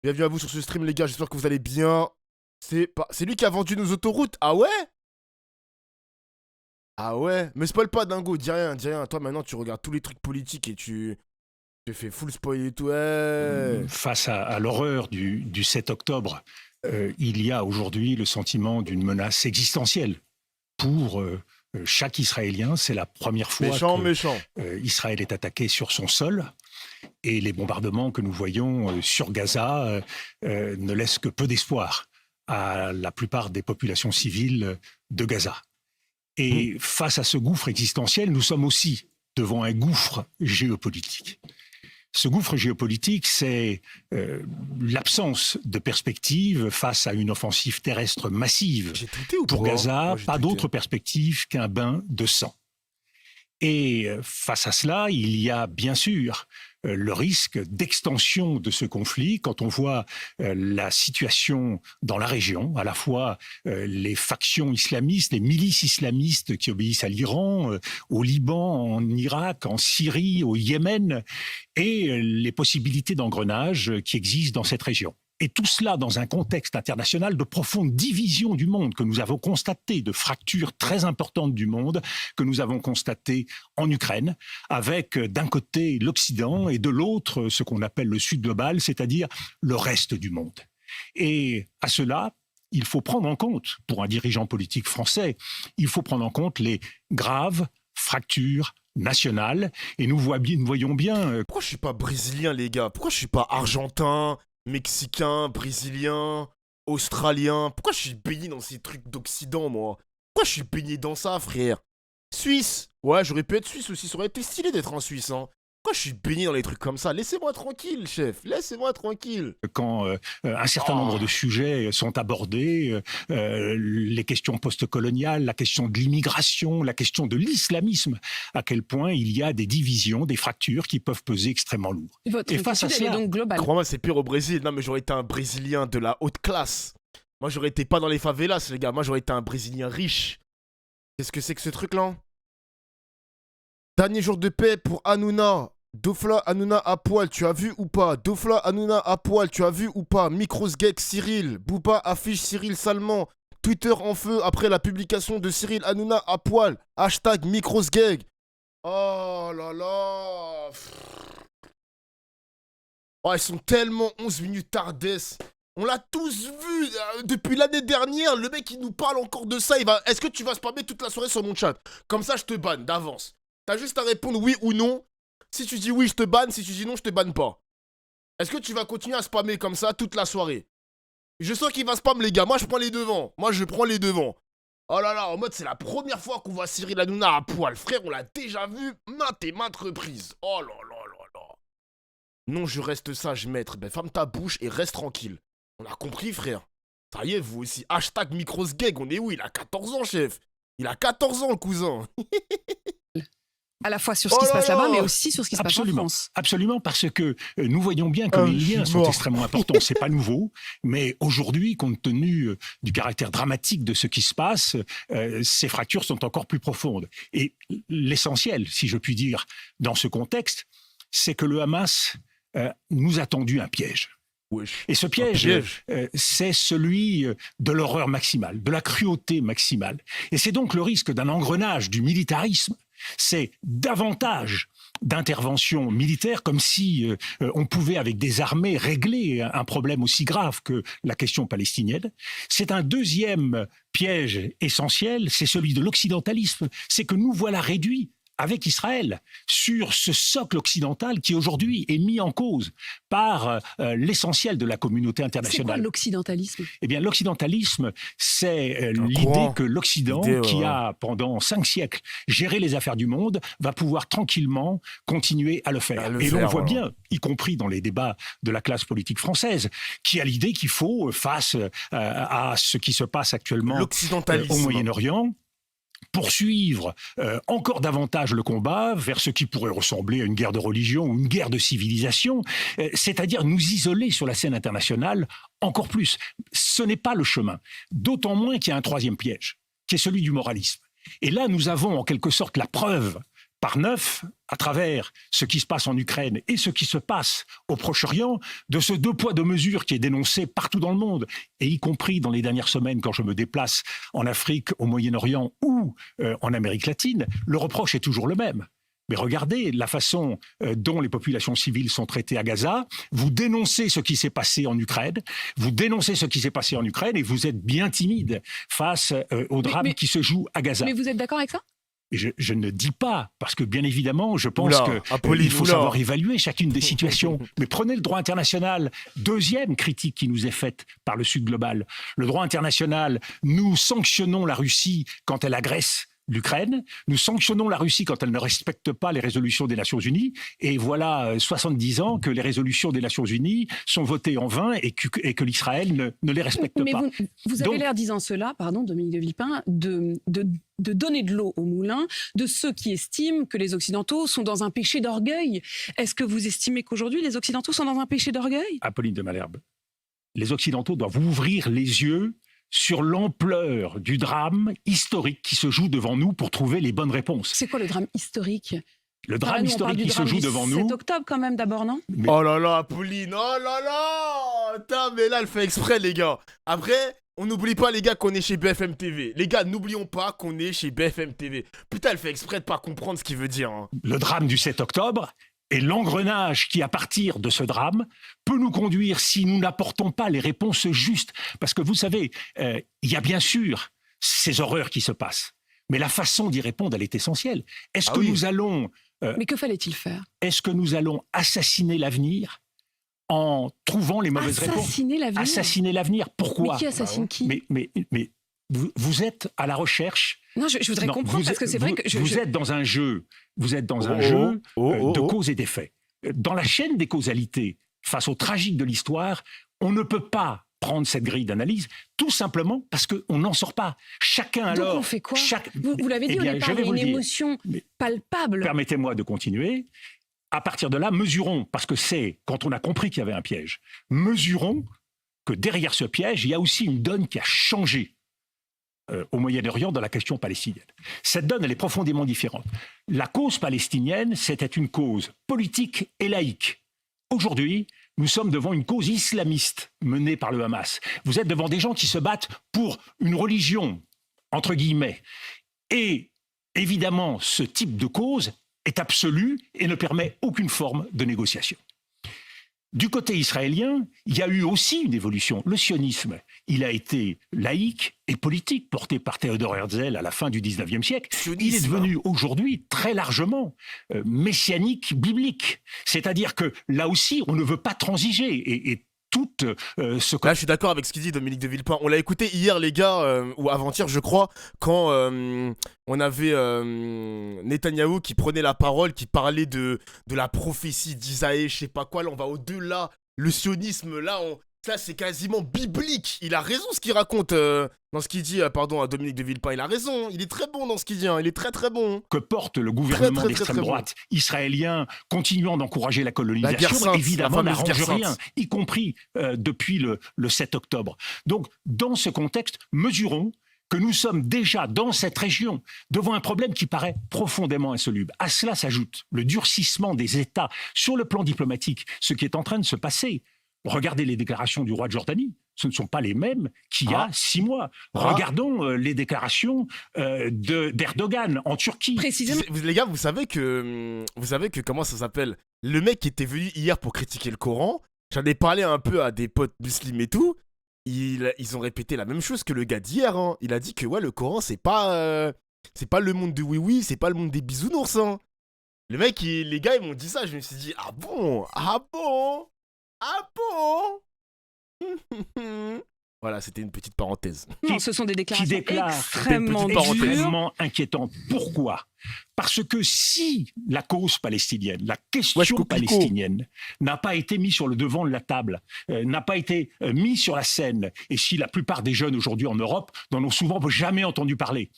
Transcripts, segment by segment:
Bienvenue à vous sur ce stream, les gars. J'espère que vous allez bien. C'est lui qui a vendu nos autoroutes. Ah ouais? Ah ouais? Mais spoil pas, dingo. Dis rien, dis rien. Toi, maintenant, tu regardes tous les trucs politiques et tu fais full spoil et tout. Ouais. Face à l'horreur du 7 octobre, il y a aujourd'hui le sentiment d'une menace existentielle pour chaque Israélien. C'est la première fois Méchant, que méchant. Israël est attaqué sur son sol. Et les bombardements que nous voyons sur Gaza ne laissent que peu d'espoir à la plupart des populations civiles de Gaza. Et face à ce gouffre existentiel, nous sommes aussi devant un gouffre géopolitique. Ce gouffre géopolitique, c'est l'absence de perspective face à une offensive terrestre massive. J'ai tweeté ou Pour pas? Gaza, Moi, j'ai pas tweeté. d'autre perspective qu'un bain de sang. Et face à cela, il y a bien sûr le risque d'extension de ce conflit quand on voit la situation dans la région, à la fois les factions islamistes, les milices islamistes qui obéissent à l'Iran, au Liban, en Irak, en Syrie, au Yémen, et les possibilités d'engrenage qui existent dans cette région. Et tout cela dans un contexte international de profonde division du monde que nous avons constaté, de fractures très importantes du monde que nous avons constatées en Ukraine, avec d'un côté l'Occident et de l'autre ce qu'on appelle le Sud global, c'est-à-dire le reste du monde. Et à cela, il faut prendre en compte, pour un dirigeant politique français, il faut prendre en compte les graves fractures nationales. Et nous voyons bien... Pourquoi je suis pas brésilien, les gars? Pourquoi je suis pas argentin, mexicain, brésilien, australien? Pourquoi je suis baigné dans ces trucs d'Occident, moi? Pourquoi je suis baigné dans ça, frère? Suisse. Ouais, j'aurais pu être suisse aussi. Ça aurait été stylé d'être un Suisse, hein. Pourquoi je suis baigné dans les trucs comme ça? Laissez-moi tranquille, chef. Laissez-moi tranquille. Quand un certain nombre de sujets sont abordés, les questions post-coloniales, la question de l'immigration, la question de l'islamisme, à quel point il y a des divisions, des fractures qui peuvent peser extrêmement lourd. Votre Et face à inquiétude, elle est cela, donc globale. Crois-moi, c'est pire au Brésil. Non, mais j'aurais été un Brésilien de la haute classe. Moi, j'aurais été pas dans les favelas, les gars. Moi, j'aurais été un Brésilien riche. Qu'est-ce que c'est que ce truc-là? Dernier jour de paix pour Hanouna. Dofla Hanouna à poil, tu as vu ou pas? Dofla Hanouna à poil, tu as vu ou pas? Microsgek Cyril. Booba affiche Cyril Salman. Twitter en feu après la publication de Cyril Hanouna à poil. Hashtag Microsgeg. Oh là là. Oh, ils sont tellement 11 minutes tardesses. On l'a tous vu depuis l'année dernière. Le mec, il nous parle encore de ça. Est-ce que tu vas spammer toute la soirée sur mon chat? Comme ça, je te banne d'avance. T'as juste à répondre oui ou non. Si tu dis oui, je te banne. Si tu dis non, je te banne pas. Est-ce que tu vas continuer à spammer comme ça toute la soirée? Je sens qu'il va spam, les gars. Moi, je prends les devants. Moi, je prends les devants. Oh là là, en mode, c'est la première fois qu'on voit Cyril Hanouna à poil. Frère, on l'a déjà vu maintes et maintes reprises. Oh là là là là. Non, je reste sage, maître. Ben, ferme ta bouche et reste tranquille. On a compris, frère. Ça y est, vous aussi. Hashtag Microsgeg, on est où? Il a 14 ans, chef. Il a 14 ans, le cousin. À la fois sur ce qui se passe là-bas, mais aussi sur ce qui se passe en absolument, France. absolument, parce que nous voyons bien que les liens sont extrêmement importants. C'est pas nouveau, mais aujourd'hui, compte tenu du caractère dramatique de ce qui se passe, ces fractures sont encore plus profondes. Et l'essentiel, si je puis dire, dans ce contexte, c'est que le Hamas nous a tendu un piège. Wesh. Et ce piège, c'est celui de l'horreur maximale, de la cruauté maximale. Et c'est donc le risque d'un engrenage du militarisme. C'est davantage d'interventions militaires, comme si on pouvait, avec des armées, régler un problème aussi grave que la question palestinienne. C'est un deuxième piège essentiel, c'est celui de l'occidentalisme. C'est que nous voilà réduits avec Israël sur ce socle occidental qui aujourd'hui est mis en cause par l'essentiel de la communauté internationale. C'est quoi l'occidentalisme? Eh bien, l'occidentalisme, c'est l'idée que l'Occident, qui a pendant 5 siècles géré les affaires du monde, va pouvoir tranquillement continuer à le faire. Et l'on voit bien, y compris dans les débats de la classe politique française, qui a l'idée qu'il faut, face à ce qui se passe actuellement au Moyen-Orient, poursuivre encore davantage le combat vers ce qui pourrait ressembler à une guerre de religion ou une guerre de civilisation, c'est-à-dire nous isoler sur la scène internationale encore plus. Ce n'est pas le chemin, d'autant moins qu'il y a un troisième piège, qui est celui du moralisme. Et là, nous avons en quelque sorte la preuve par 9 à travers ce qui se passe en Ukraine et ce qui se passe au Proche-Orient, de ce deux poids, deux mesures qui est dénoncé partout dans le monde, et y compris dans les dernières semaines quand je me déplace en Afrique, au Moyen-Orient ou en Amérique latine, le reproche est toujours le même. Mais regardez la façon dont les populations civiles sont traitées à Gaza. Vous dénoncez ce qui s'est passé en Ukraine. Vous dénoncez ce qui s'est passé en Ukraine et vous êtes bien timide face au drame qui se joue à Gaza. Mais vous êtes d'accord avec ça ? Je ne dis pas, parce que bien évidemment, je pense qu'il faut savoir évaluer chacune des situations. Mais prenez le droit international, deuxième critique qui nous est faite par le Sud global. Le droit international, nous sanctionnons la Russie quand elle agresse l'Ukraine, nous sanctionnons la Russie quand elle ne respecte pas les résolutions des Nations Unies, et voilà 70 ans que les résolutions des Nations Unies sont votées en vain et que l'Israël ne les respecte pas. Mais vous avez l'air, disant cela, pardon, Dominique de Villepin, de donner de l'eau au moulin de ceux qui estiment que les Occidentaux sont dans un péché d'orgueil. Est-ce que vous estimez qu'aujourd'hui les Occidentaux sont dans un péché d'orgueil ? Apolline de Malherbe, les Occidentaux doivent ouvrir les yeux sur l'ampleur du drame historique qui se joue devant nous pour trouver les bonnes réponses. C'est quoi le drame historique ? Le drame historique qui se joue devant nous... 7 octobre quand même d'abord, non ? Oh là là, Apolline, oh là là. Putain, mais là, elle fait exprès, les gars. Après, on n'oublie pas, les gars, qu'on est chez BFM TV. Les gars, n'oublions pas qu'on est chez BFM TV. Putain, elle fait exprès de pas comprendre ce qu'il veut dire. Hein. Le drame du 7 octobre... Et l'engrenage qui, à partir de ce drame, peut nous conduire si nous n'apportons pas les réponses justes. Parce que vous savez, il y a bien sûr ces horreurs qui se passent. Mais la façon d'y répondre, elle est essentielle. Est-ce que nous allons... Mais que fallait-il faire ? Est-ce que nous allons assassiner l'avenir en trouvant les mauvaises réponses ? Assassiner l'avenir. Pourquoi ? Mais qui assassine qui ? Mais vous êtes à la recherche... Non, je voudrais comprendre, parce que c'est vrai que... Vous êtes dans un jeu, de cause et d'effet. Dans la chaîne des causalités, face au tragique de l'histoire, on ne peut pas prendre cette grille d'analyse, tout simplement parce qu'on n'en sort pas. Chacun alors... Donc on fait quoi ? Vous l'avez dit, on est par une émotion palpable. Permettez-moi de continuer. À partir de là, mesurons, parce que c'est quand on a compris qu'il y avait un piège, mesurons que derrière ce piège, il y a aussi une donne qui a changé au Moyen-Orient dans la question palestinienne. Cette donne, elle est profondément différente. La cause palestinienne, c'était une cause politique et laïque. Aujourd'hui, nous sommes devant une cause islamiste menée par le Hamas. Vous êtes devant des gens qui se battent pour une religion, entre guillemets. Et évidemment, ce type de cause est absolu et ne permet aucune forme de négociation. Du côté israélien, il y a eu aussi une évolution. Le sionisme, il a été laïque et politique, porté par Théodore Herzl à la fin du XIXe siècle. Il est devenu aujourd'hui très largement messianique, biblique. C'est-à-dire que là aussi, on ne veut pas transiger. Et tout ce... Là, je suis d'accord avec ce qu'il dit Dominique de Villepin. On l'a écouté hier, les gars, ou avant-hier, je crois, quand on avait Netanyahou qui prenait la parole, qui parlait de la prophétie d'Isaïe, je sais pas quoi. Là, on va au-delà. Le sionisme, là, ça, c'est quasiment biblique. Il a raison ce qu'il raconte dans ce qu'il dit, pardon, à Dominique de Villepin. Il a raison. Il est très bon dans ce qu'il dit. Hein. Il est très, très bon. Que porte le gouvernement d'extrême droite israélien, continuant d'encourager la colonisation, évidemment, n'arrange rien, y compris depuis le 7 octobre. Donc, dans ce contexte, mesurons que nous sommes déjà dans cette région devant un problème qui paraît profondément insoluble. À cela s'ajoute le durcissement des États sur le plan diplomatique, ce qui est en train de se passer. Regardez les déclarations du roi de Jordanie. Ce ne sont pas les mêmes qu'il y a 6 mois. Regardons les déclarations d'Erdogan en Turquie. Précisément. Les gars, vous savez que comment ça s'appelle ? Le mec qui était venu hier pour critiquer le Coran, j'en ai parlé un peu à des potes musulmans et tout. Ils ont répété la même chose que le gars d'hier. Hein. Il a dit que le Coran, c'est pas le monde de oui-oui, c'est pas le monde des bisounours. Hein. Le mec, les gars, ils m'ont dit ça. Je me suis dit, ah bon ? Voilà, c'était une petite parenthèse. Non, ce sont des déclarations extrêmement inquiétantes. Pourquoi ? Parce que si la cause palestinienne, la question palestinienne n'a pas été mise sur le devant de la table, n'a pas été mise sur la scène, et si la plupart des jeunes aujourd'hui en Europe n'en ont souvent jamais entendu parler,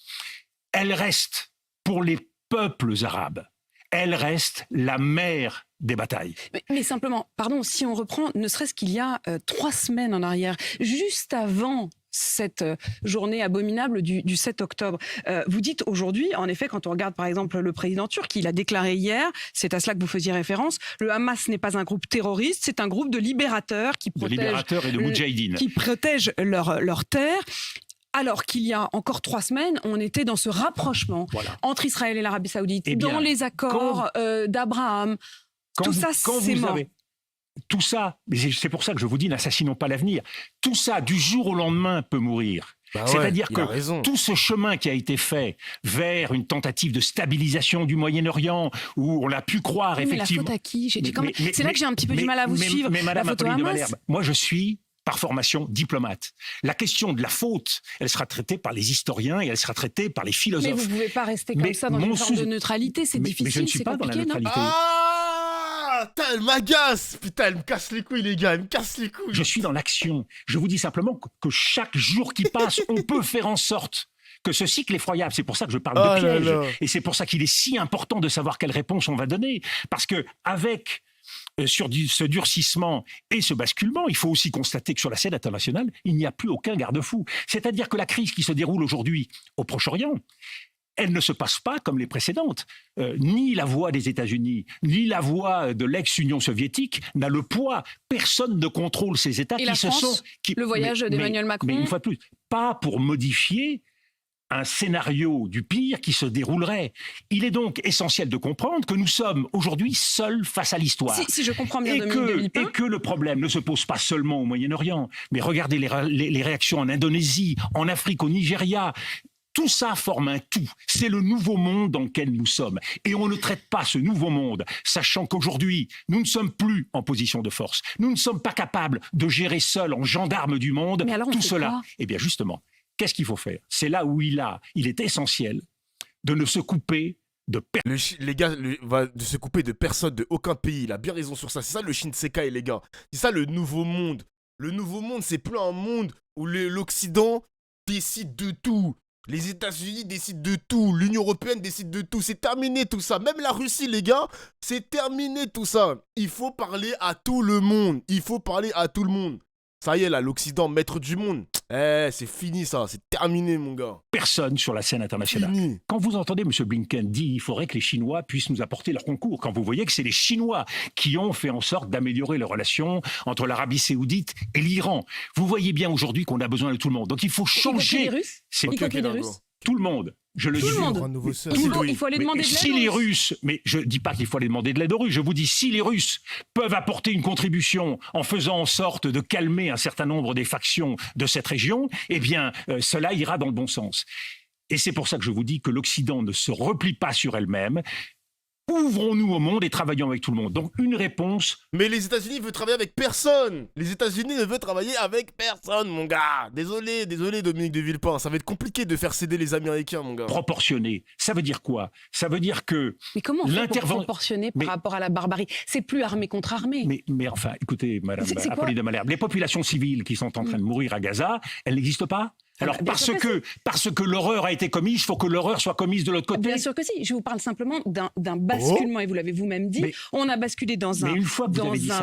elle reste pour les peuples arabes, elle reste la mère des batailles. Mais simplement, pardon, si on reprend, ne serait-ce qu'il y a 3 semaines en arrière, juste avant cette journée abominable du 7 octobre. Vous dites aujourd'hui, en effet, quand on regarde par exemple le président turc, il a déclaré hier, c'est à cela que vous faisiez référence, le Hamas n'est pas un groupe terroriste, c'est un groupe de libérateurs qui et de moudjahidines. Qui protègent leur terre. Alors qu'il y a encore 3 semaines, on était dans ce rapprochement entre Israël et l'Arabie Saoudite, dans les accords d'Abraham. Tout ça, c'est mort. Tout ça, c'est pour ça que je vous dis, n'assassinons pas l'avenir. Tout ça, du jour au lendemain, peut mourir. C'est-à-dire que tout ce chemin qui a été fait vers une tentative de stabilisation du Moyen-Orient, où on a pu croire effectivement... Mais la faute à qui? C'est là que j'ai un petit peu du mal à vous suivre. Mais Madame Apolline de Malherbe, moi je suis par formation diplomate. La question de la faute, elle sera traitée par les historiens et elle sera traitée par les philosophes. Mais vous ne pouvez pas rester comme ça dans une forme de neutralité, c'est difficile, mais je ne suis pas dans la neutralité. Putain, elle m'agace. Putain, elle me casse les couilles, les gars, elle me casse les couilles. Je suis dans l'action. Je vous dis simplement que chaque jour qui passe, on peut faire en sorte que ce cycle effroyable, c'est pour ça que je parle de piège, et c'est pour ça qu'il est si important de savoir quelle réponse on va donner, parce que avec sur ce durcissement et ce basculement, il faut aussi constater que sur la scène internationale, il n'y a plus aucun garde-fou. C'est-à-dire que la crise qui se déroule aujourd'hui au Proche-Orient, elle ne se passe pas comme les précédentes. Ni la voix des États-Unis, ni la voix de l'ex-Union soviétique n'a le poids. Personne ne contrôle ces États et le voyage d'Emmanuel Macron. Mais une fois de plus, pas pour modifier un scénario du pire qui se déroulerait. Il est donc essentiel de comprendre que nous sommes aujourd'hui seuls face à l'histoire. Si je comprends bien, et que le problème ne se pose pas seulement au Moyen-Orient, mais regardez les réactions en Indonésie, en Afrique, au Nigeria. Tout ça forme un tout. C'est le nouveau monde dans lequel nous sommes. Et on ne traite pas ce nouveau monde, sachant qu'aujourd'hui, nous ne sommes plus en position de force. Nous ne sommes pas capables de gérer seuls, en gendarmes du monde, tout cela. Eh bien justement, qu'est-ce qu'il faut faire? C'est là où il est essentiel de ne se couper de les gars, de se couper de personne, de aucun pays. Il a bien raison sur ça. C'est ça le Shinsekai, les gars. C'est ça le nouveau monde. Le nouveau monde, c'est plus un monde où l'Occident décide de tout. Les États-Unis décident de tout, l'Union européenne décide de tout, c'est terminé tout ça. Même la Russie, les gars, c'est terminé tout ça. Il faut parler à tout le monde, il faut parler à tout le monde. Ça y est là, l'Occident, maître du monde. C'est fini ça, c'est terminé mon gars. Personne sur la scène internationale. Fini. Quand vous entendez M. Blinken dire qu'il faudrait que les Chinois puissent nous apporter leur concours, quand vous voyez que c'est les Chinois qui ont fait en sorte d'améliorer les relations entre l'Arabie Saoudite et l'Iran, vous voyez bien aujourd'hui qu'on a besoin de tout le monde. Donc il faut changer. Y compris les Russes. Tout le monde. Je le dis. Il faut aller demander de l'aide. Si les Russes, mais je ne dis pas qu'il faut aller demander de l'aide aux Russes, je vous dis si les Russes peuvent apporter une contribution en faisant en sorte de calmer un certain nombre des factions de cette région, eh bien cela ira dans le bon sens. Et c'est pour ça que je vous dis que l'Occident ne se replie pas sur elle-même. Ouvrons-nous au monde et travaillons avec tout le monde. Donc une réponse. Mais les États-Unis veulent travailler avec personne. Les États-Unis ne veulent travailler avec personne, mon gars. Désolé Dominique de Villepin. Ça va être compliqué de faire céder les Américains, mon gars. Proportionné. Ça veut dire quoi? Ça veut dire que... Mais comment on fait pour proportionner par rapport à la barbarie? C'est plus armée contre armée. Mais enfin, écoutez, Madame Apolline de Malherbe, les populations civiles qui sont en train de mourir à Gaza, elles n'existent pas? Alors parce que l'horreur a été commise, il faut que l'horreur soit commise de l'autre côté. Bien sûr que si. Je vous parle simplement d'un basculement, et vous l'avez vous-même dit. On a basculé dans un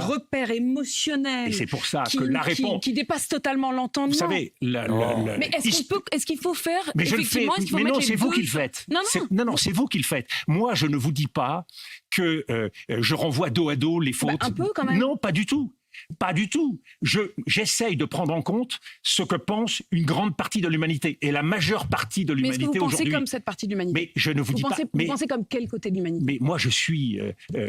repère émotionnel. Et c'est pour ça que la réponse qui dépasse totalement l'entendement. Vous savez, mais est-ce qu'il faut faire mais effectivement? Mais non, c'est vous qui le faites. Non, c'est vous qui le faites. Moi, je ne vous dis pas que je renvoie dos à dos les fautes. Un peu quand même. Non, pas du tout. Pas du tout. J'essaye de prendre en compte ce que pense une grande partie de l'humanité et la majeure partie de l'humanité aujourd'hui. Mais est-ce que vous pensez comme cette partie de l'humanité? Mais je ne vous dis pas. Vous pensez comme quel côté de l'humanité? Mais moi, je suis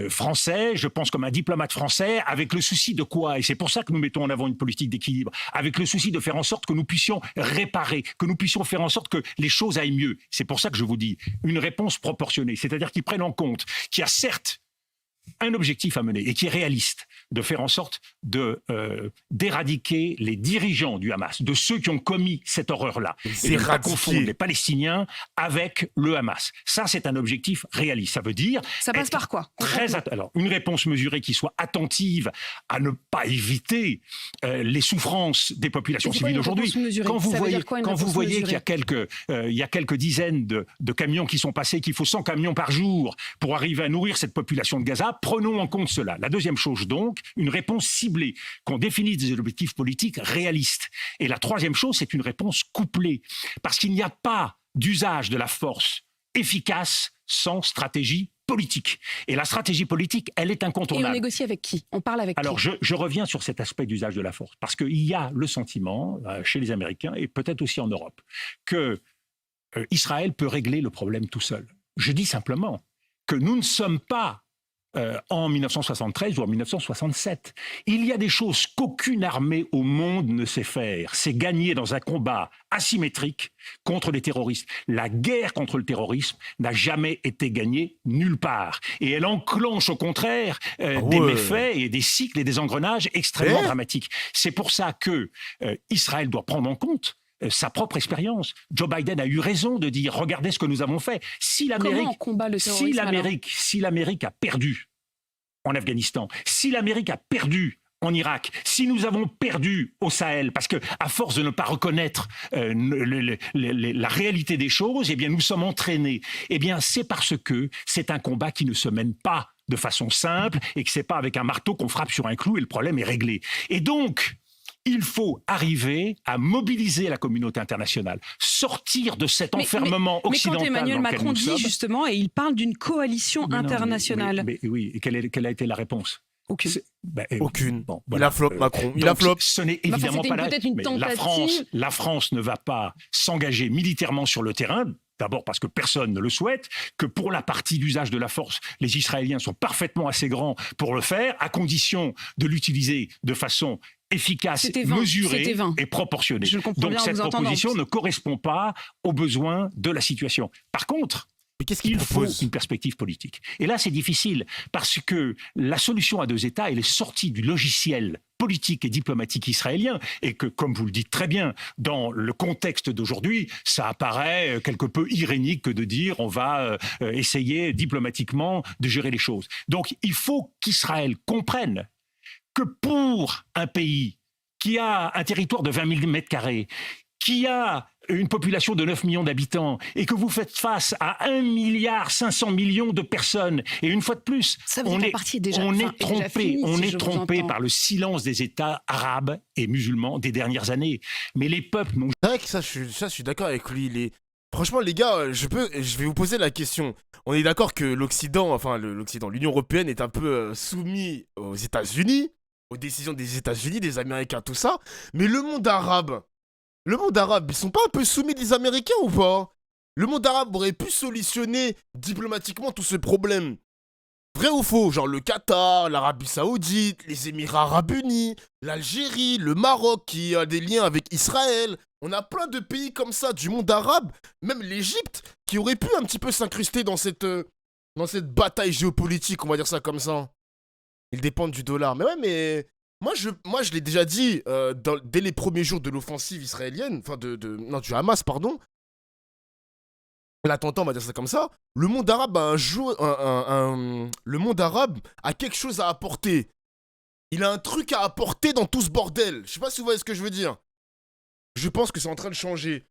français, je pense comme un diplomate français, avec le souci de quoi? Et c'est pour ça que nous mettons en avant une politique d'équilibre, avec le souci de faire en sorte que nous puissions réparer, que nous puissions faire en sorte que les choses aillent mieux. C'est pour ça que je vous dis une réponse proportionnée, c'est-à-dire qu'ils prennent en compte qu'il y a certes un objectif à mener et qui est réaliste, de faire en sorte d'éradiquer les dirigeants du Hamas, de ceux qui ont commis cette horreur-là, et de ne pas confondre les Palestiniens avec le Hamas. Ça, c'est un objectif réaliste. Ça veut dire... Ça passe par quoi? Alors, une réponse mesurée qui soit attentive à ne pas éviter les souffrances des populations civiles aujourd'hui. Quand vous voyez qu'il y a quelques dizaines de camions qui sont passés, qu'il faut 100 camions par jour pour arriver à nourrir cette population de Gaza, cela, prenons en compte cela. La deuxième chose donc, une réponse ciblée, qu'on définisse des objectifs politiques réalistes. Et la troisième chose, c'est une réponse couplée, parce qu'il n'y a pas d'usage de la force efficace sans stratégie politique. Et la stratégie politique, elle est Et on incontournable. négocie avec qui? On parle avec Alors, qui? je reviens sur cet aspect d'usage de la force, parce qu'il y a le sentiment, chez les Américains, et peut-être aussi en Europe, que Israël peut régler le problème tout seul. Je dis simplement que nous ne sommes pas en 1973 ou en 1967. Il y a des choses qu'aucune armée au monde ne sait faire. C'est gagner dans un combat asymétrique contre les terroristes. La guerre contre le terrorisme n'a jamais été gagnée nulle part. Et elle enclenche au contraire des méfaits et des cycles et des engrenages extrêmement dramatiques. C'est pour ça que Israël doit prendre en compte sa propre expérience. Joe Biden a eu raison de dire regardez ce que nous avons fait. Comment on combat le terrorisme Si l'Amérique a perdu en Afghanistan, si l'Amérique a perdu en Irak, si nous avons perdu au Sahel, parce que à force de ne pas reconnaître la réalité des choses, eh bien nous sommes entraînés. Eh bien c'est parce que c'est un combat qui ne se mène pas de façon simple et que c'est pas avec un marteau qu'on frappe sur un clou et le problème est réglé. Et donc il faut arriver à mobiliser la communauté internationale, sortir de cet enfermement occidental. Mais quand Emmanuel dans lequel Macron nous dit sommes, justement, et il parle d'une coalition internationale. Oui, et quelle a été la réponse? Aucune. Aucune. Bon, Il a flop, Macron. Il a flop. Ce n'est évidemment pas peut-être une tentative. La France ne va pas s'engager militairement sur le terrain. D'abord parce que personne ne le souhaite, que pour la partie d'usage de la force, les Israéliens sont parfaitement assez grands pour le faire, à condition de l'utiliser de façon efficace, mesurée et proportionnée. Donc cette proposition ne correspond pas aux besoins de la situation. Par contre, il faut une perspective politique. Et là, c'est difficile, parce que la solution à deux États, elle est sortie du logiciel politique et diplomatique israélien, et que, comme vous le dites très bien, dans le contexte d'aujourd'hui, ça apparaît quelque peu irénique que de dire on va essayer diplomatiquement de gérer les choses. Donc, il faut qu'Israël comprenne que pour un pays qui a un territoire de 20 000 mètres carrés, qui a une population de 9 millions d'habitants et que vous faites face à 1,5 milliard de personnes, et une fois de plus, on est trompé par le silence des États arabes et musulmans des dernières années. Mais les peuples n'ont... C'est vrai que je suis d'accord avec lui. Franchement, les gars, je vais vous poser la question. On est d'accord que l'Occident, l'Union européenne est un peu soumis aux États-Unis, aux décisions des États-Unis, des Américains, tout ça. Mais le monde arabe, ils sont pas un peu soumis des Américains ou pas? Le monde arabe aurait pu solutionner diplomatiquement tout ce problème. Vrai ou faux? Genre le Qatar, l'Arabie Saoudite, les Émirats Arabes Unis, l'Algérie, le Maroc qui a des liens avec Israël. On a plein de pays comme ça du monde arabe, même l'Égypte, qui aurait pu un petit peu s'incruster dans cette bataille géopolitique, on va dire ça comme ça. Ils dépendent du dollar. Mais ouais, mais... Moi, je l'ai déjà dit dès les premiers jours de l'offensive israélienne, du Hamas, pardon. L'attentat, on va dire ça comme ça. Le monde arabe le monde arabe a quelque chose à apporter. Il a un truc à apporter dans tout ce bordel. Je sais pas si vous voyez ce que je veux dire. Je pense que c'est en train de changer.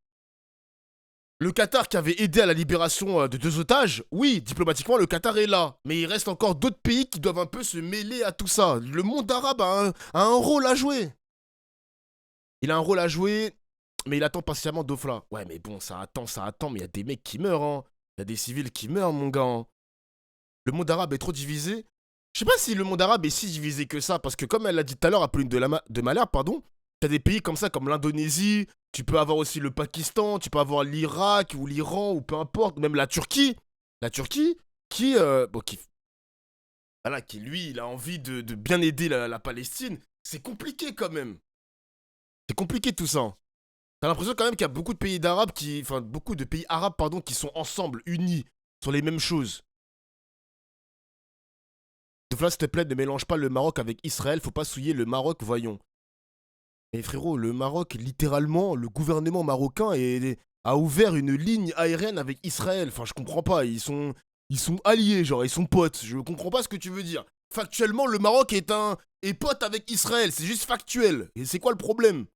Le Qatar qui avait aidé à la libération de 2 otages, oui, diplomatiquement, le Qatar est là. Mais il reste encore d'autres pays qui doivent un peu se mêler à tout ça. Le monde arabe a un rôle à jouer. Il a un rôle à jouer, mais il attend patiemment Dofla. Ouais, mais bon, ça attend, mais il y a des mecs qui meurent, hein. Il y a des civils qui meurent, mon gars. Hein. Le monde arabe est trop divisé. Je sais pas si le monde arabe est si divisé que ça, parce que comme elle l'a dit tout à l'heure, Apolline de Malherbe, pardon, t'as des pays comme ça, comme l'Indonésie, tu peux avoir aussi le Pakistan, tu peux avoir l'Irak ou l'Iran ou peu importe, même la Turquie. La Turquie qui lui, il a envie de bien aider la Palestine. C'est compliqué quand même. C'est compliqué tout ça. T'as l'impression quand même qu'il y a beaucoup de pays arabes qui sont ensemble, unis, sur les mêmes choses. Donc là, s'il te plaît, ne mélange pas le Maroc avec Israël, faut pas souiller le Maroc, voyons. Mais frérot, le Maroc, littéralement, le gouvernement marocain a ouvert une ligne aérienne avec Israël. Enfin, je comprends pas, ils sont alliés, genre, ils sont potes. Je comprends pas ce que tu veux dire. Factuellement, le Maroc est pote avec Israël, c'est juste factuel. Et c'est quoi le problème?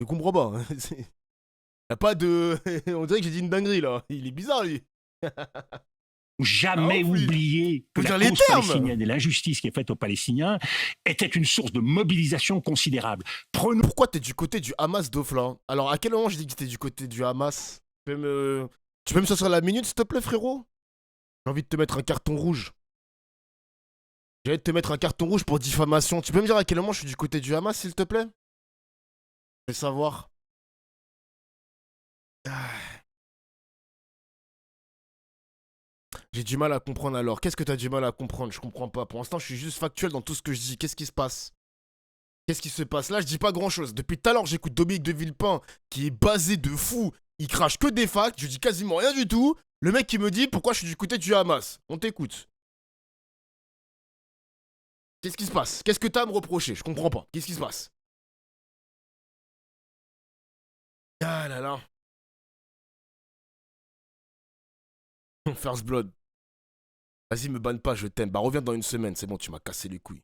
Je comprends pas. Y'a pas de... On dirait que j'ai dit une dinguerie, là. Il est bizarre, lui. jamais oui. oublié que Faut la dire les cause termes. palestinienne et l'injustice qui est faite aux Palestiniens était une source de mobilisation considérable. Prenons Pourquoi t'es du côté du Hamas, Dofla? Alors, à quel moment j'ai dit que t'étais du côté du Hamas? Tu peux me sortir la minute, s'il te plaît, frérot? J'ai envie de te mettre un carton rouge. J'ai envie de te mettre un carton rouge pour diffamation. Tu peux me dire à quel moment je suis du côté du Hamas, s'il te plaît? Je veux savoir. Ah. J'ai du mal à comprendre alors. Qu'est-ce que t'as du mal à comprendre? Je comprends pas. Pour l'instant, je suis juste factuel dans tout ce que je dis. Qu'est-ce qui se passe? Qu'est-ce qui se passe? Là, je dis pas grand-chose. Depuis tout à l'heure, j'écoute Dominique de Villepin, qui est basé de fou. Il crache que des facts. Je dis quasiment rien du tout. Le mec qui me dit pourquoi je suis du côté du Hamas. On t'écoute. Qu'est-ce qui se passe? Qu'est-ce que t'as à me reprocher? Je comprends pas. Qu'est-ce qui se passe? Ah là là. First Blood. Vas-y, me banne pas, je t'aime. Bah, reviens dans une semaine. C'est bon, tu m'as cassé les couilles.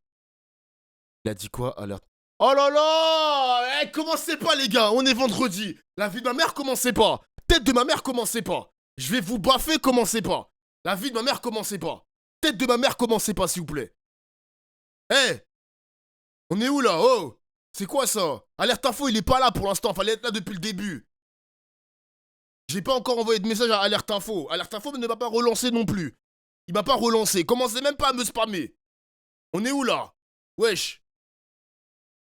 Il a dit quoi? Alerte. Oh là là! Commencez pas, les gars. On est vendredi. La vie de ma mère, commencez pas. Tête de ma mère, commencez pas. Je vais vous baffer, commencez pas. La vie de ma mère, commencez pas. Tête de ma mère, commencez pas, s'il vous plaît. On est où là? Oh! C'est quoi ça? Alerte info, il est pas là pour l'instant. Fallait être là depuis le début. J'ai pas encore envoyé de message à Alerte info. Alerte info ne m'a pas relancé non plus. Il m'a pas relancé. Commencez même pas à me spammer. On est où là? Wesh.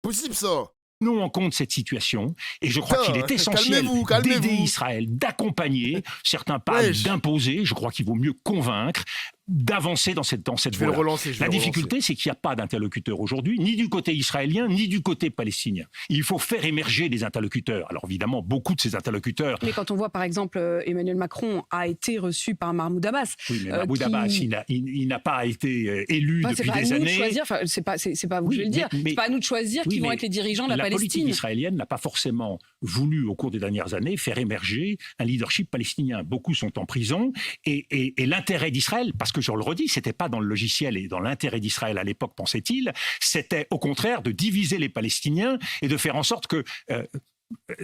Possible ça. en compte cette situation et je crois qu'il est essentiel calmez-vous. d'aider Israël, d'accompagner, certains parlent d'imposer, je crois qu'il vaut mieux convaincre, d'avancer dans cette Je vais le voie-là. relancer. La difficulté, c'est qu'il n'y a pas d'interlocuteur aujourd'hui, ni du côté israélien, ni du côté palestinien. Il faut faire émerger des interlocuteurs. Alors évidemment, beaucoup de ces interlocuteurs... Mais quand on voit, par exemple, Emmanuel Macron a été reçu par Mahmoud Abbas... Oui, mais Mahmoud Abbas, il n'a pas été élu depuis des années. C'est pas à vous que je vais le dire. C'est pas à nous de choisir qui vont être les dirigeants de la Palestine. La politique israélienne n'a pas forcément voulu, au cours des dernières années, faire émerger un leadership palestinien. Beaucoup sont en prison et l'intérêt d'Israël, parce que je le redis, c'était pas dans le logiciel et dans l'intérêt d'Israël à l'époque, pensait-il, c'était au contraire de diviser les Palestiniens et de faire en sorte que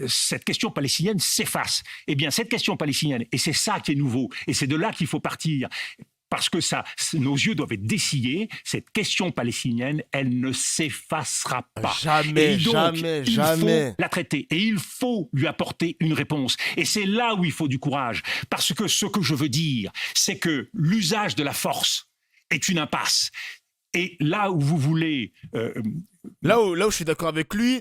cette question palestinienne s'efface. Eh bien, cette question palestinienne, et c'est ça qui est nouveau, et c'est de là qu'il faut partir, parce que nos yeux doivent être dessillés, cette question palestinienne, elle ne s'effacera pas. Jamais, et donc, jamais. Il faut la traiter et il faut lui apporter une réponse. Et c'est là où il faut du courage. Parce que ce que je veux dire, c'est que l'usage de la force est une impasse. Et là où vous voulez... Là où je suis d'accord avec lui,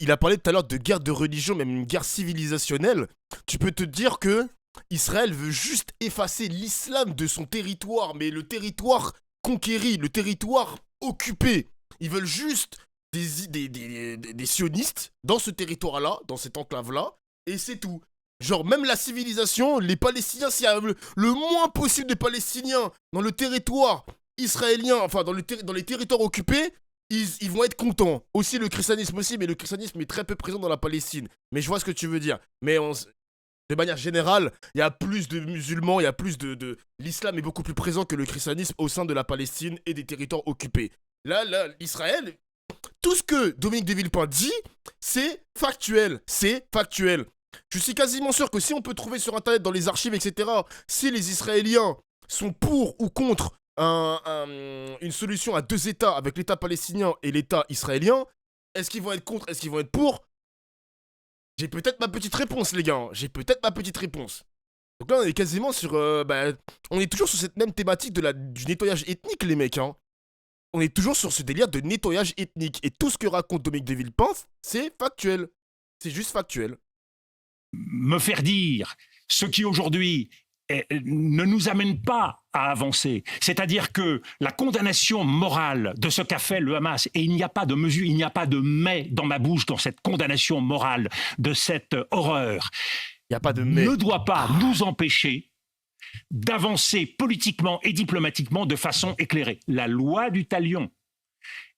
il a parlé tout à l'heure de guerre de religion, même une guerre civilisationnelle. Tu peux te dire que Israël veut juste effacer l'islam de son territoire, mais le territoire conquéri, le territoire occupé. Ils veulent juste des sionistes dans ce territoire-là, dans cette enclave-là, et c'est tout. Genre, même la civilisation, les Palestiniens, s'il y a le moins possible de Palestiniens dans le territoire israélien, enfin dans les territoires occupés, ils vont être contents. Aussi le christianisme aussi, mais le christianisme est très peu présent dans la Palestine. Mais je vois ce que tu veux dire. Mais de manière générale, il y a plus de musulmans, il y a plus de... L'islam est beaucoup plus présent que le christianisme au sein de la Palestine et des territoires occupés. Là, Israël, tout ce que Dominique de Villepin dit, c'est factuel. C'est factuel. Je suis quasiment sûr que si on peut trouver sur Internet, dans les archives, etc., si les Israéliens sont pour ou contre une solution à deux États avec l'État palestinien et l'État israélien, est-ce qu'ils vont être contre, est-ce qu'ils vont être pour? J'ai peut-être ma petite réponse, les gars. J'ai peut-être ma petite réponse. Donc là, on est quasiment sur... on est toujours sur cette même thématique du nettoyage ethnique, les mecs. Hein. On est toujours sur ce délire de nettoyage ethnique. Et tout ce que raconte Dominique de Villepin, c'est factuel. C'est juste factuel. Me faire dire ce qui aujourd'hui ne nous amène pas à avancer. C'est-à-dire que la condamnation morale de ce qu'a fait le Hamas, et il n'y a pas de mesure, il n'y a pas de mais dans ma bouche dans cette condamnation morale de cette horreur, il n'y a pas de mais, ne doit pas nous empêcher d'avancer politiquement et diplomatiquement de façon éclairée. La loi du talion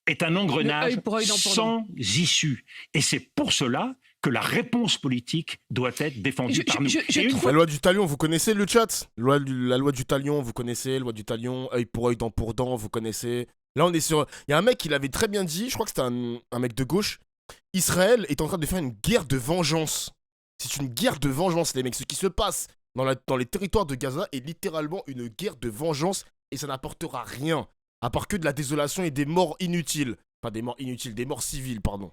est un engrenage sans issue. Et c'est pour cela que la réponse politique doit être défendue par nous. La loi du talion, vous connaissez le chat? La loi du talion, vous connaissez? Loi du talion, œil pour œil, dent pour dent, vous connaissez? Là, on est sur... Il y a un mec qui l'avait très bien dit, je crois que c'était un mec de gauche. Israël est en train de faire une guerre de vengeance. C'est une guerre de vengeance, les mecs. Ce qui se passe dans les territoires de Gaza est littéralement une guerre de vengeance et ça n'apportera rien, à part que de la désolation et des morts inutiles. Enfin, des morts inutiles, des morts civiles, pardon.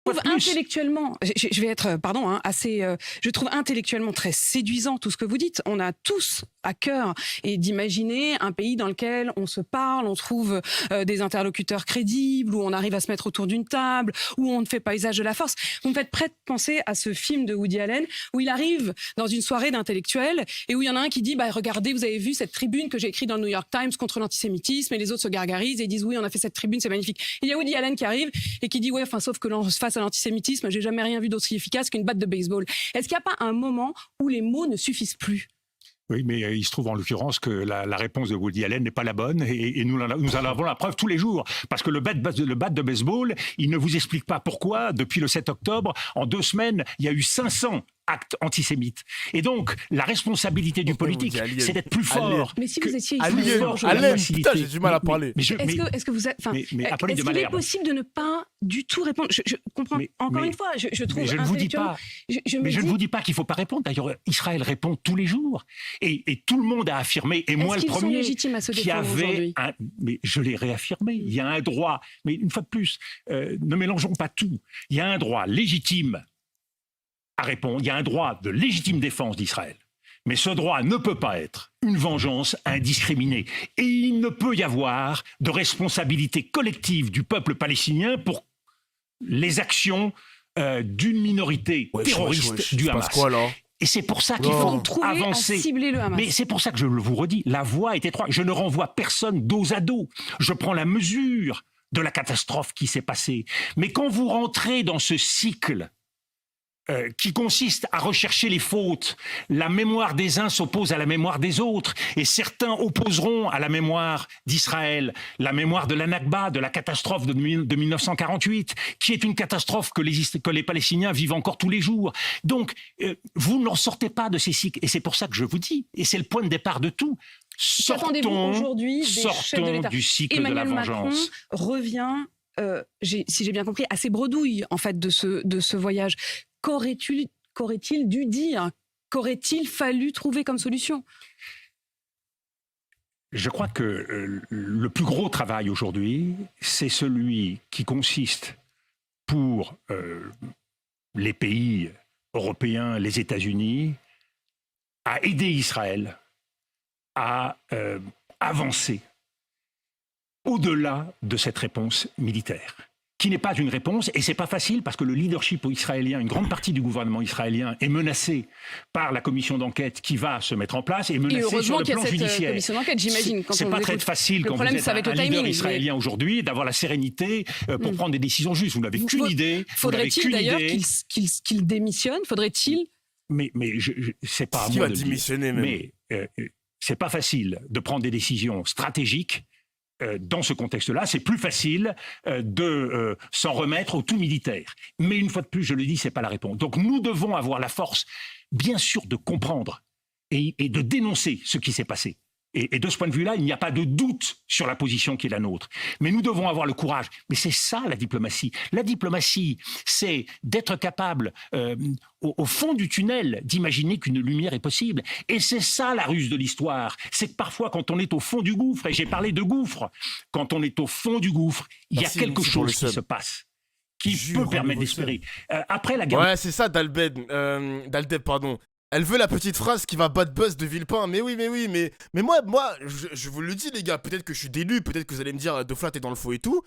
Je trouve intellectuellement, je vais être, pardon, hein, assez, je trouve intellectuellement très séduisant tout ce que vous dites. On a tous à cœur et d'imaginer un pays dans lequel on se parle, on trouve des interlocuteurs crédibles, où on arrive à se mettre autour d'une table, où on ne fait pas usage de la force. Vous me faites presque penser à ce film de Woody Allen où il arrive dans une soirée d'intellectuels et où il y en a un qui dit bah, regardez, vous avez vu cette tribune que j'ai écrite dans le New York Times contre l'antisémitisme, et les autres se gargarisent et disent oui, on a fait cette tribune, c'est magnifique. Et il y a Woody Allen qui arrive et qui dit ouais, enfin sauf que face à l'antisémitisme, j'ai jamais rien vu d'aussi efficace qu'une batte de baseball. Est-ce qu'il n'y a pas un moment où les mots ne suffisent plus? Oui, mais il se trouve en l'occurrence que la réponse de Woody Allen n'est pas la bonne et nous en avons la preuve tous les jours. Parce que le bat de baseball, il ne vous explique pas pourquoi, depuis le 7 octobre, en 2 semaines, il y a eu 500 actes antisémites. Et donc, la responsabilité du politique, c'est d'être plus fort. Mais si vous étiez Allen, putain, j'ai du mal à parler. Est-ce que vous êtes, est-ce qu'il est possible de ne pas du tout répondre? Je comprends. Encore une fois, je trouve. Mais je ne vous dis pas. Je ne vous dis pas qu'il ne faut pas répondre. D'ailleurs, Israël répond tous les jours. Et tout le monde a affirmé, et moi le premier, sont légitimes à se défendre aujourd'hui? Mais je l'ai réaffirmé. Il y a un droit. Mais une fois de plus, ne mélangeons pas tout. Il y a un droit légitime à répondre. Il y a un droit de légitime défense d'Israël. Mais ce droit ne peut pas être une vengeance indiscriminée. Et il ne peut y avoir de responsabilité collective du peuple palestinien pour les actions d'une minorité terroriste du Hamas. Quoi, là? Et c'est pour ça qu'il faut avancer. Cibler le Hamas. Mais c'est pour ça que je vous redis, la voie est étroite. Je ne renvoie personne dos à dos. Je prends la mesure de la catastrophe qui s'est passée. Mais quand vous rentrez dans ce cycle qui consiste à rechercher les fautes. La mémoire des uns s'oppose à la mémoire des autres, et certains opposeront à la mémoire d'Israël la mémoire de la Nakba, de la catastrophe de 1948, qui est une catastrophe que les Palestiniens vivent encore tous les jours. Donc, vous n'en sortez pas de ces cycles, et c'est pour ça que je vous dis, et c'est le point de départ de tout, sortons du cycle Emmanuel de la vengeance. Macron revient, si j'ai bien compris, à ses bredouilles en fait de ce voyage. Qu'aurait-il dû dire? Qu'aurait-il fallu trouver comme solution? Je crois que le plus gros travail aujourd'hui, c'est celui qui consiste pour les pays européens, les États-Unis, à aider Israël à avancer au-delà de cette réponse militaire, qui n'est pas une réponse, et c'est pas facile parce que le leadership israélien, une grande partie du gouvernement israélien est menacé par la commission d'enquête qui va se mettre en place et menacé sur le plan judiciaire. Commission d'enquête, j'imagine. C'est pas très facile quand vous êtes un leader israélien aujourd'hui d'avoir la sérénité pour prendre des décisions justes. Vous n'avez qu'une idée. Faudrait-il d'ailleurs qu'il démissionne? Faudrait-il? Mais c'est pas à moi de démissionner. Mais c'est pas facile de prendre des décisions stratégiques. Dans ce contexte-là, c'est plus facile de s'en remettre au tout militaire. Mais une fois de plus, je le dis, c'est pas la réponse. Donc nous devons avoir la force, bien sûr, de comprendre et de dénoncer ce qui s'est passé. Et de ce point de vue-là, il n'y a pas de doute sur la position qui est la nôtre. Mais nous devons avoir le courage. Mais c'est ça la diplomatie. La diplomatie, c'est d'être capable, au fond du tunnel, d'imaginer qu'une lumière est possible. Et c'est ça la ruse de l'histoire. C'est que parfois, quand on est au fond du gouffre, et j'ai parlé de gouffre, quand on est au fond du gouffre, il y a quelque chose qui se passe, qui peut permettre d'espérer. Après la guerre... Ouais, c'est ça, Daldeb, pardon. Elle veut la petite phrase qui va bad buzz de Villepin. Mais moi, je vous le dis, les gars, peut-être que je suis délu, peut-être que vous allez me dire, De Flat est dans le faux et tout.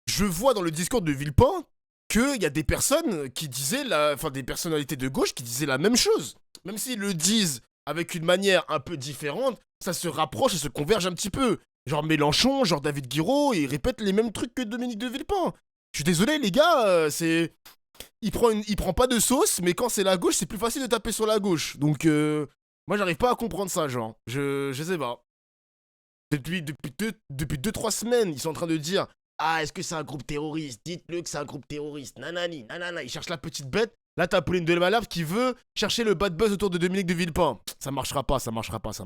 Je vois dans le discours de Villepin qu'il y a des personnes qui disaient, des personnalités de gauche qui disaient la même chose. Même s'ils le disent avec une manière un peu différente, ça se rapproche et se converge un petit peu. Genre Mélenchon, genre David Guiraud, ils répètent les mêmes trucs que Dominique de Villepin. Je suis désolé, les gars, c'est... Il prend pas de sauce, mais quand c'est la gauche, c'est plus facile de taper sur la gauche. Donc, moi, j'arrive pas à comprendre ça, genre. Je sais pas. Depuis 2-3 semaines, ils sont en train de dire « Ah, est-ce que c'est un groupe terroriste? Dites-le que c'est un groupe terroriste. Nanani, nanana. » Ils cherchent la petite bête. Là, t'as Pauline de Malherbe qui veut chercher le bad buzz autour de Dominique de Villepin. Ça marchera pas. Non, ça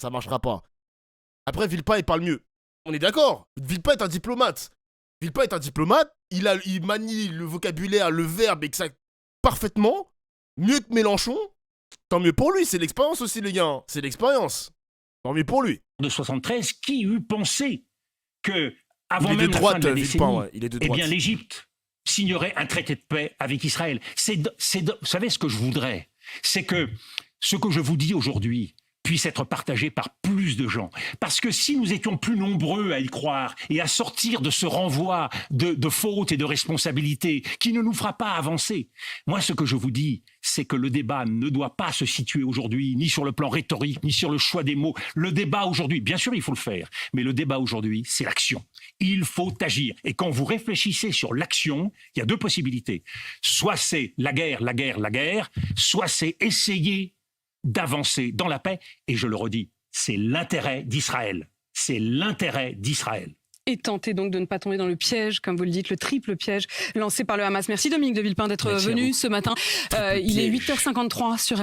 marchera pas. Après, Villepin, il parle mieux. On est d'accord. Villepin est un diplomate. Il manie le vocabulaire, le verbe, parfaitement, mieux que Mélenchon, Tant mieux pour lui, c'est l'expérience aussi, les gars. Hein. C'est l'expérience. Tant mieux pour lui. De 73, qui eût pensé que, avant Il est même de la droite, fin de la Villepin, décennie, ouais. Il est de eh droite. bien l'Égypte signerait un traité de paix avec Israël. Vous savez ce que je voudrais, c'est que ce que je vous dis aujourd'hui puisse être partagé par plus de gens. Parce que si nous étions plus nombreux à y croire et à sortir de ce renvoi de fautes et de responsabilités qui ne nous fera pas avancer, moi ce que je vous dis, c'est que le débat ne doit pas se situer aujourd'hui ni sur le plan rhétorique, ni sur le choix des mots. Le débat aujourd'hui, bien sûr il faut le faire, mais le débat aujourd'hui, c'est l'action. Il faut agir. Et quand vous réfléchissez sur l'action, il y a deux possibilités. Soit c'est la guerre, la guerre, la guerre, soit c'est essayer d'avancer dans la paix. Et je le redis, c'est l'intérêt d'Israël. C'est l'intérêt d'Israël. Et tenter donc de ne pas tomber dans le piège, comme vous le dites, le triple piège lancé par le Hamas. Merci Dominique de Villepin d'être venu ce matin. Il est 8h53 sur